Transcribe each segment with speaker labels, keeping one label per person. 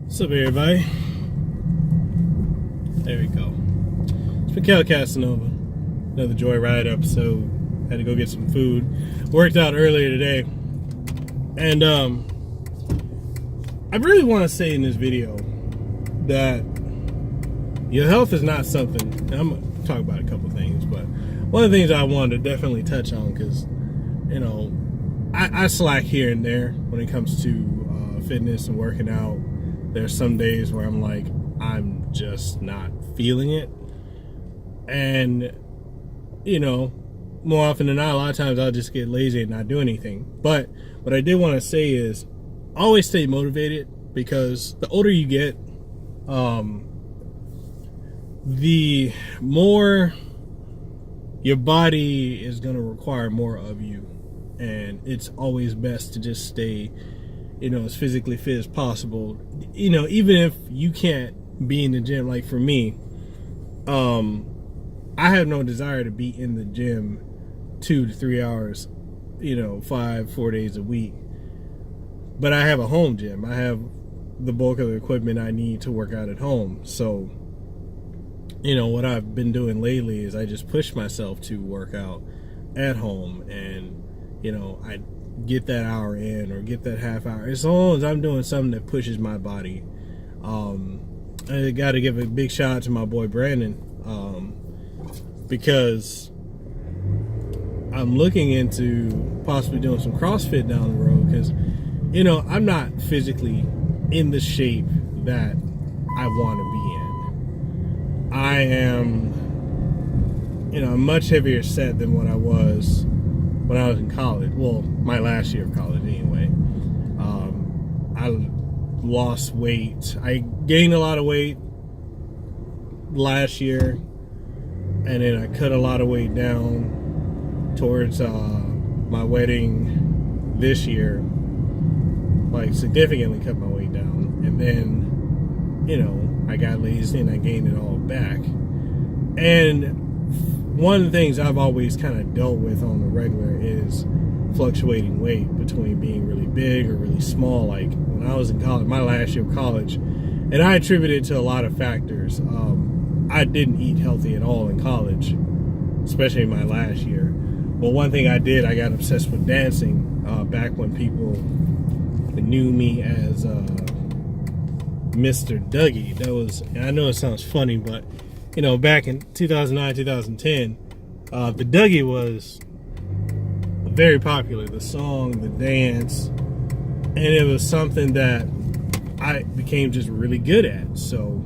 Speaker 1: What's up, everybody? There we go. It's Mekel Kasanova. Another JOYRYDE episode. Had to go get some food. Worked out earlier today. And I really want to say in this video that your health is not something, and I'm going to talk about a couple things, but one of the things I wanted to definitely touch on, because, you know, I slack here and there when it comes to fitness and working out. There's some days where I'm like, I'm just not feeling it. And, you know, more often than not, a lot of times I'll just get lazy and not do anything. But what I did want to say is always stay motivated, because the older you get, the more your body is going to require more of you. And it's always best to just stay, you know, as physically fit as possible. You know, even if you can't be in the gym, like for me, I have no desire to be in the gym 2 to 3 hours, you know, 4 days a week. But I have a home gym. I have the bulk of the equipment I need to work out at home. So, you know, what I've been doing lately is I just push myself to work out at home, and, you know, I get that hour in or get that half hour, as long as I'm doing something that pushes my body. I got to give a big shout out to my boy Brandon, because I'm looking into possibly doing some CrossFit down the road, because, you know, I'm not physically in the shape that I want to be in. I am, you know, a much heavier set than what I was when I was in college. Well, my last year of college anyway. I lost weight. I gained a lot of weight last year, and then I cut a lot of weight down towards my wedding this year. Like, significantly cut my weight down. And then, you know, I got lazy and I gained it all back. And one of the things I've always kind of dealt with on the regular is fluctuating weight between being really big or really small. Like when I was in college, my last year of college, and I attribute it to a lot of factors. I didn't eat healthy at all in college, especially in my last year. But one thing I did, I got obsessed with dancing back when people knew me as Mr. Dougie. That was, and I know it sounds funny, but, you know, back in 2009, 2010, the Dougie was very popular. The song, the dance, and it was something that I became just really good at. So,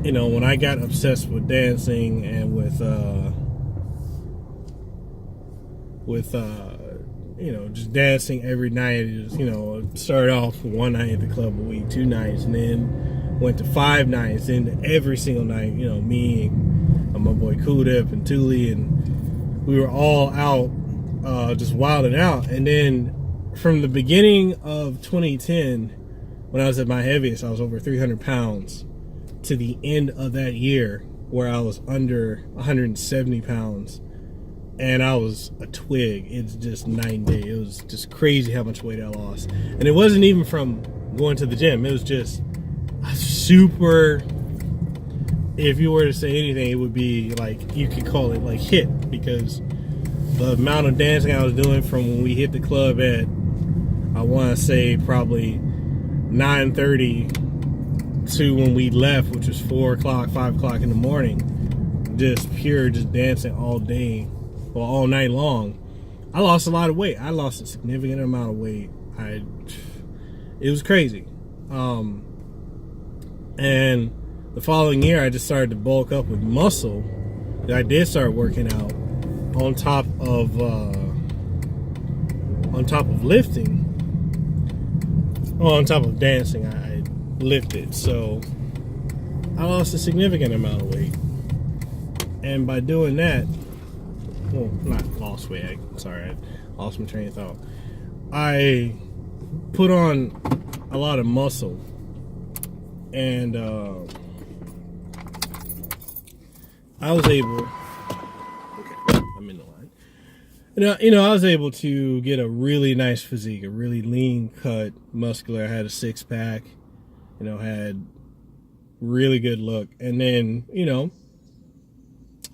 Speaker 1: you know, when I got obsessed with dancing and with you know, just dancing every night, you know, started off one night at the club a week, 2 nights, and then went to 5 nights, and every single night, you know, me and my boy Kudip and Thule, and we were all out just wilding out. And then from the beginning of 2010, when I was at my heaviest, I was over 300 pounds, to the end of that year where I was under 170 pounds, and I was a twig. It's just night and day. It was just crazy how much weight I lost. And it wasn't even from going to the gym. It was just a super, if you were to say anything, it would be like, you could call it like HIIT, because the amount of dancing I was doing from when we hit the club at, I want to say probably 9:30 to when we left, which was 4 o'clock, 5 o'clock in the morning, just pure, just dancing all day, well, all night long. I lost a lot of weight. I lost a significant amount of weight. It was crazy. And the following year, I just started to bulk up with muscle. I did start working out on top of lifting. Oh, on top of dancing, I lifted. So I lost a significant amount of weight. And by doing that, well, not lost weight, I lost my train of thought. I put on a lot of muscle, and I was able, okay, I'm in the line. You know, I was able to get a really nice physique, a really lean cut, muscular. I had a 6-pack. had really good look, and then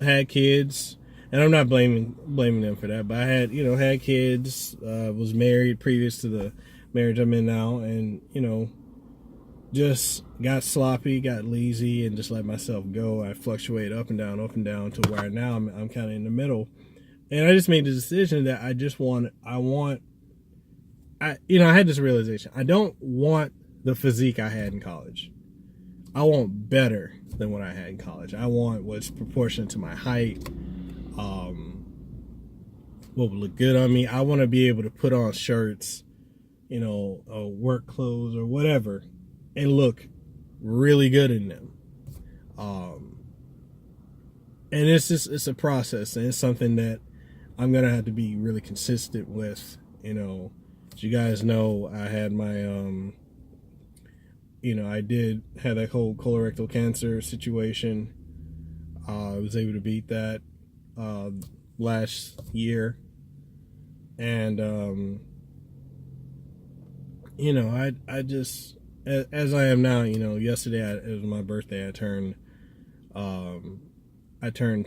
Speaker 1: had kids, and I'm not blaming them for that, but I had kids, was married previous to the marriage I'm in now, and just got sloppy, got lazy, and just let myself go. I fluctuate up and down to where now I'm kind of in the middle, and I just made the decision that I had this realization. I don't want the physique I had in college. I want better than what I had in college. I want what's proportionate to my height, what would look good on me. I want to be able to put on shirts, work clothes or whatever, and look really good in them. And it's a process, and it's something that I'm gonna have to be really consistent with. As you guys know, I had my I did have that whole colorectal cancer situation. I was able to beat that last year, and I just, as I am now, yesterday it was my birthday. I turned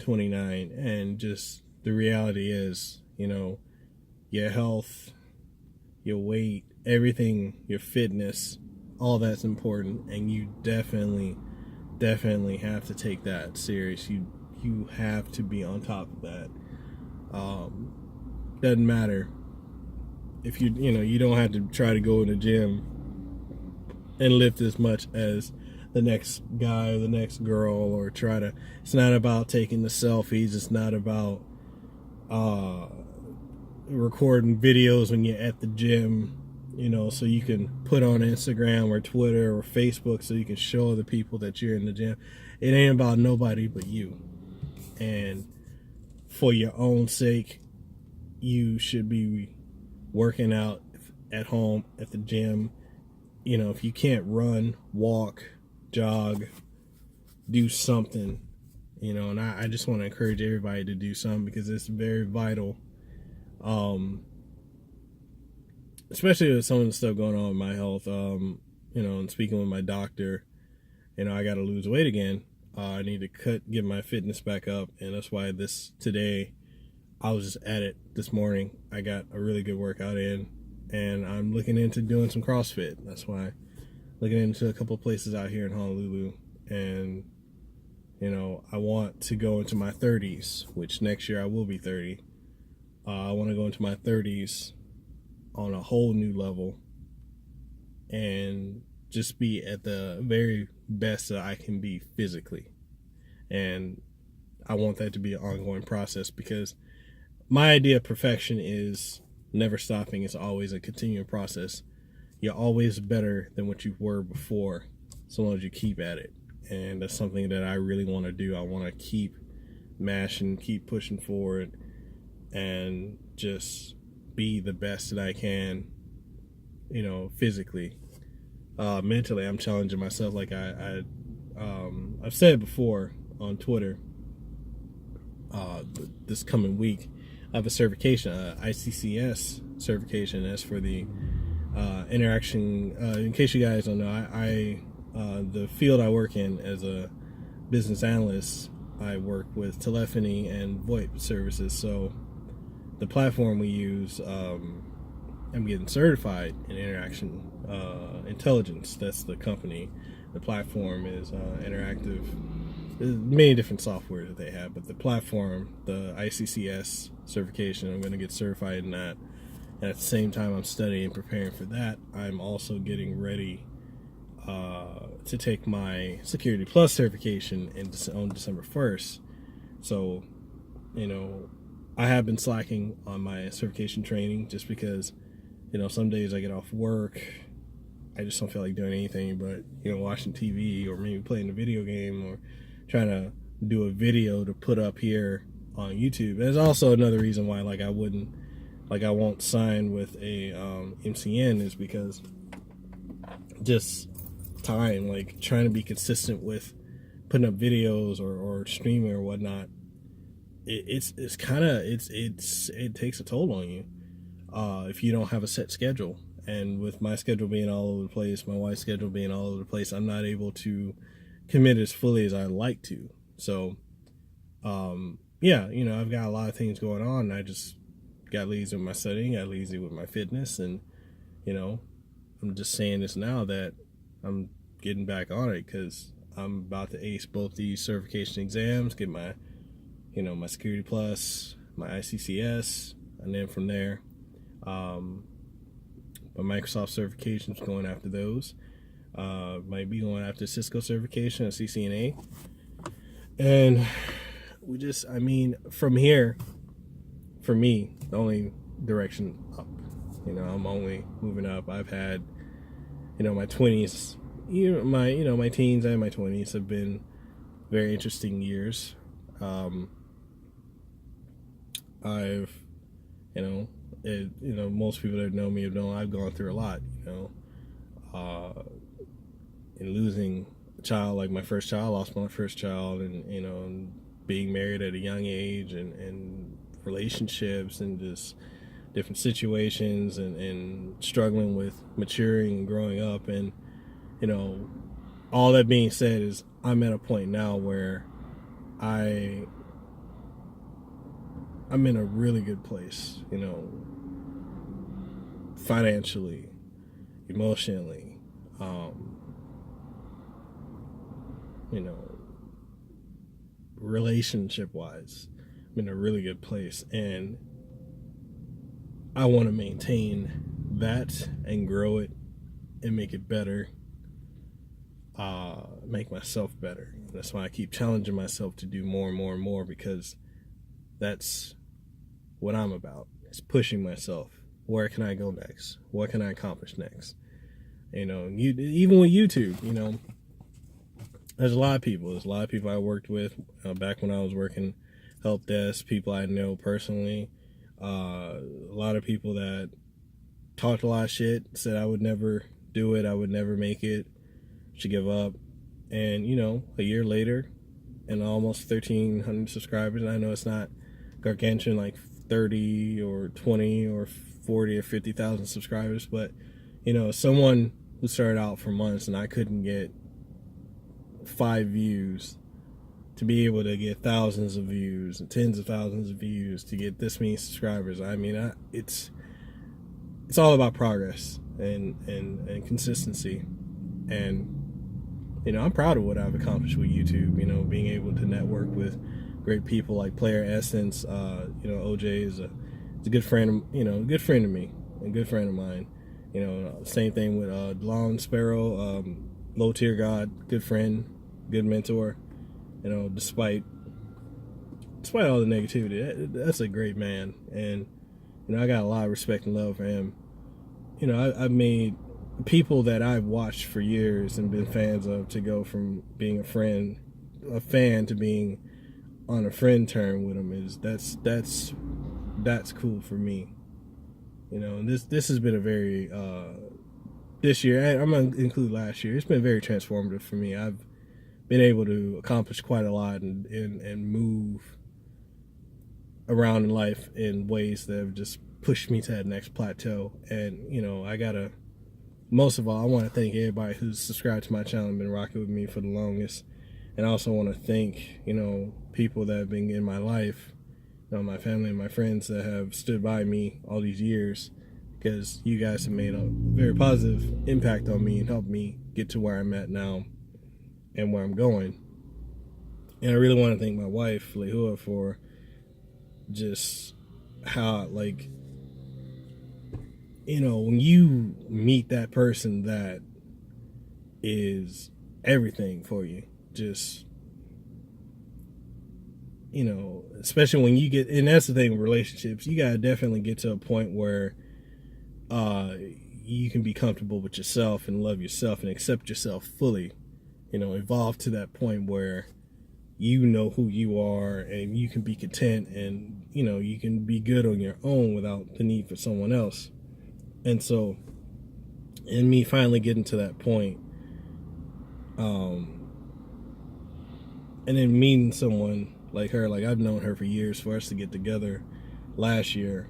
Speaker 1: 29, and just the reality is, your health, your weight, everything, your fitness, all that's important, and you definitely have to take that serious. You have to be on top of that. Doesn't matter if you don't have to try to go in the gym and lift as much as the next guy or the next girl, or it's not about taking the selfies. It's not about recording videos when you're at the gym, so you can put on Instagram or Twitter or Facebook so you can show other people that you're in the gym. It ain't about nobody but you. And for your own sake, you should be working out at home, at the gym. If you can't run, walk, jog, do something, and I just want to encourage everybody to do something, because it's very vital. Especially with some of the stuff going on with my health, and speaking with my doctor, I got to lose weight again. I need to get my fitness back up, and that's why today, I was just at it this morning. I got a really good workout in, and I'm looking into doing some CrossFit. That's why, looking into a couple of places out here in Honolulu, and I want to go into my 30s, which next year I will be 30. I want to go into my 30s on a whole new level, and just be at the very best that I can be physically. And I want that to be an ongoing process, because my idea of perfection is never stopping. It's always a continuing process. You're always better than what you were before, so long as you keep at it. And that's something that I really want to do. I want to keep mashing, keep pushing forward, and just be the best that I can, physically. Mentally, I'm challenging myself. Like I've said before on Twitter, this coming week, I have a certification, ICCS certification. That's for the interaction. In case you guys don't know, I the field I work in as a business analyst, I work with telephony and VoIP services. So the platform we use, I'm getting certified in interaction intelligence. That's the company. The platform is interactive. There's many different software that they have, but the platform, the ICCS certification, I'm going to get certified in that. And at the same time I'm studying and preparing for that, I'm also getting ready to take my Security Plus certification on December 1st. So, I have been slacking on my certification training, just because, some days I get off work, I just don't feel like doing anything but, watching TV, or maybe playing a video game, or trying to do a video to put up here on YouTube. There's also another reason why, I won't sign with a MCN, is because just time, trying to be consistent with putting up videos or streaming or whatnot. It takes a toll on you if you don't have a set schedule. and with my schedule being all over the place, my wife's schedule being all over the place, I'm not able to commit as fully as I'd like to. So, yeah, you know, I've got a lot of things going on. I just got lazy with my studying, got lazy with my fitness, and, you know, I'm just saying this now that I'm getting back on it because I'm about to ace both these certification exams, get my, you know, my Security Plus, my ICCS, and then from there, my Microsoft certifications, going after those. Might be going after Cisco certification and CCNA. And we just, I mean, from here, for me, the only direction up. You know, I'm only moving up. I've had, you know, my 20s, my teens and my 20s have been very interesting years. I've, most people that know me have known I've gone through a lot, in losing a child, like my first child, lost my first child, and, you know, and being married at a young age, and relationships, and just different situations, and struggling with maturing and growing up. And, you know, all that being said is I'm at a point now where I'm in a really good place, you know, financially, emotionally, you know, relationship wise. I'm in a really good place, and I want to maintain that and grow it and make it better, make myself better. That's why I keep challenging myself to do more and more and more, because that's what I'm about. It's pushing myself. Where can I go next? What can I accomplish next? You know, even with YouTube, you know, there's a lot of people. There's a lot of people I worked with back when I was working help desk, people I know personally. A lot of people that talked a lot of shit, said I would never do it, I would never make it, should give up. And, you know, a year later, and almost 1,300 subscribers. And I know it's not gargantuan like 30 or 20 or 40 or 50,000 subscribers, but, you know, someone who started out for months and I couldn't get 5 views, to be able to get thousands of views and tens of thousands of views, to get this many subscribers. I mean, it's all about progress and consistency. And, you know, I'm proud of what I've accomplished with YouTube, you know, being able to network with great people like Player Essence. You know, OJ is a good friend, a good friend of me, a good friend of mine. You know, same thing with Delon Sparrow, Low Tier God, good friend, good mentor. You know, despite all the negativity, that's a great man. And, you know, I got a lot of respect and love for him. You know, I've made people that I've watched for years and been fans of to go from being a fan to being on a friend term with him. That's cool for me. You know, and this has been a very this year, I'm gonna include last year, it's been very transformative for me. I've been able to accomplish quite a lot and move around in life in ways that have just pushed me to that next plateau. And, you know, most of all, I want to thank everybody who's subscribed to my channel and been rocking with me for the longest. And I also want to thank, you know, people that have been in my life, you know, my family and my friends that have stood by me all these years, because you guys have made a very positive impact on me and helped me get to where I'm at now and where I'm going. And I really want to thank my wife, Lehua, for just how, like, you know, when you meet that person that is everything for you, just, you know, especially when you get, and that's the thing with relationships, you gotta definitely get to a point where you can be comfortable with yourself and love yourself and accept yourself fully. You know, evolve to that point where you know who you are and you can be content, and, you know, you can be good on your own without the need for someone else. And so, in me finally getting to that point, and then meeting someone like her, like I've known her for years, for us to get together last year,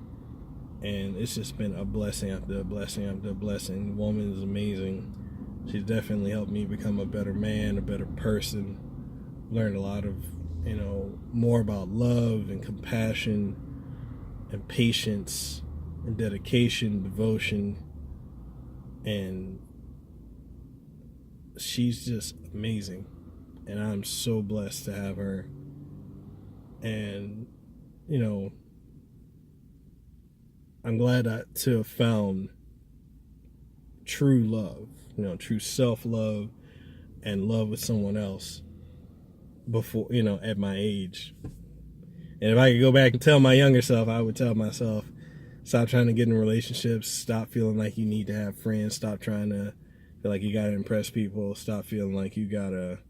Speaker 1: And it's just been a blessing after a blessing after a blessing. The woman is amazing. She's definitely helped me become a better man, a better person. Learned a lot of, more about love and compassion and patience and dedication, devotion. And she's just amazing. And I'm so blessed to have her. And, I'm glad to have found true love, true self-love and love with someone else before, at my age. And if I could go back and tell my younger self, I would tell myself, stop trying to get in relationships, stop feeling like you need to have friends, stop trying to feel like you gotta impress people, stop feeling like you gotta,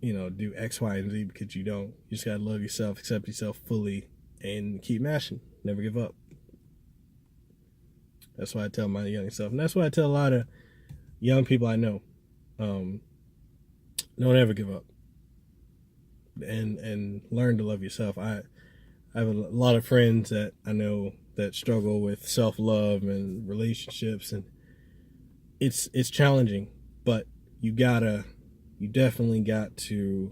Speaker 1: do X, Y, and Z, because you don't. You just gotta love yourself, accept yourself fully, and keep mashing. Never give up. That's why I tell my young self, and that's why I tell a lot of young people I know, don't ever give up, and learn to love yourself. I have a lot of friends that I know that struggle with self-love and relationships, and it's challenging, but you definitely got to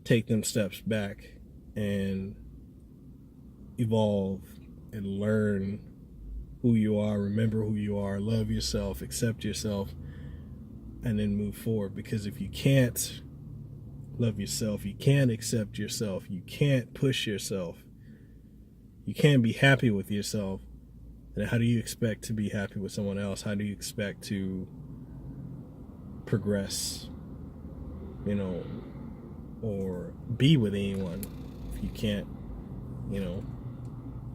Speaker 1: take them steps back and evolve and learn who you are, remember who you are, love yourself, accept yourself, and then move forward. Because if you can't love yourself, you can't accept yourself, you can't push yourself, you can't be happy with yourself, then how do you expect to be happy with someone else? How do you expect to progress, or be with anyone if you can't,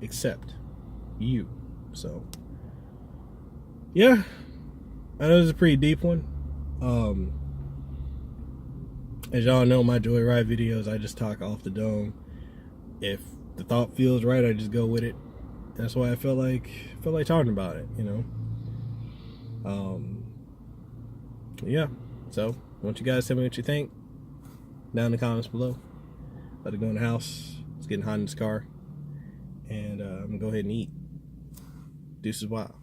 Speaker 1: accept you? So, yeah, I know this is a pretty deep one. As y'all know, my Joyride videos, I just talk off the dome. If the thought feels right, I just go with it. That's why I felt like talking about it, Yeah. So, I want you guys to tell me what you think down in the comments below. About to go in the house. It's getting hot in this car. And I'm going to go ahead and eat. Deuces wild.